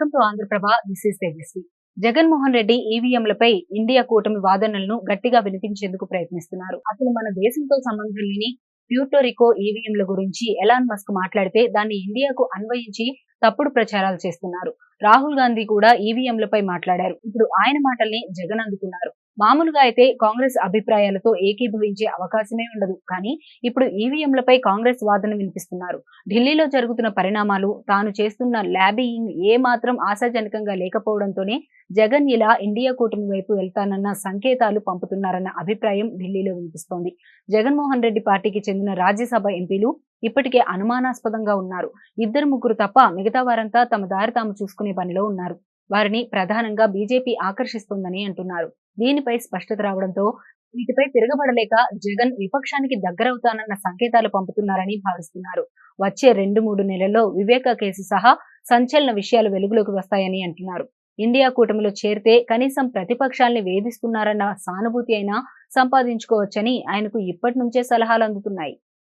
Welcome to Andhraprabha. This is Tejaswi. Jaganmohan Reddy ఈవీఎంలపై India కూటమి వాదనలను గట్టిగా వినిపించేందుకు ప్రయత్నిస్తున్నారు. అసలు మన దేశంతో సంబంధం లేని ప్యూర్టోరికో ఈవీఎంల గురించి ఎలాన్ మస్క్ మాట్లాడితే దాన్ని ఇండియాకు అన్వయించి తప్పుడు ప్రచారాలు చేస్తున్నారు. రాహుల్ గాంధీ కూడా ఈవీఎంలపై మాట్లాడారు. ఇప్పుడు ఆయన మాటల్ని జగన్ అందుకున్నారు. మామూలుగా అయితే కాంగ్రెస్ అభిప్రాయాలతో ఏకీభవించే అవకాశమే ఉండదు. కానీ ఇప్పుడు ఈవీఎంలపై కాంగ్రెస్ వాదన వినిపిస్తున్నారు. ఢిల్లీలో జరుగుతున్న పరిణామాలు, తాను చేస్తున్న ల్యాబియింగ్ ఏ మాత్రం ఆశాజనకంగా లేకపోవడంతోనే జగన్ ఇలా ఇండియా కూటమి వైపు వెళ్తానన్న సంకేతాలు పంపుతున్నారన్న అభిప్రాయం ఢిల్లీలో వినిపిస్తోంది. జగన్మోహన్ రెడ్డి పార్టీకి చెందిన రాజ్యసభ ఎంపీలు ఇప్పటికే అనుమానాస్పదంగా ఉన్నారు. 2-3 తప్ప మిగతా వారంతా తమ దారి తాము చూసుకునే పనిలో ఉన్నారు. వారిని ప్రధానంగా బీజేపీ ఆకర్షిస్తోందని అంటున్నారు. దీనిపై స్పష్టత రావడంతో వీటిపై తిరగబడలేక జగన్ విపక్షానికి దగ్గరవుతానన్న సంకేతాలు పంపుతున్నారని భావిస్తున్నారు. వచ్చే 2-3 నెలల్లో వివేక కేసు సహా సంచలన విషయాలు వెలుగులోకి వస్తాయని అంటున్నారు. ఇండియా కూటమిలో చేరితే కనీసం ప్రతిపక్షాల్ని వేధిస్తున్నారన్న సానుభూతి అయినా సంపాదించుకోవచ్చని ఆయనకు ఇప్పటి నుంచే సలహాలు అందుతున్నాయి.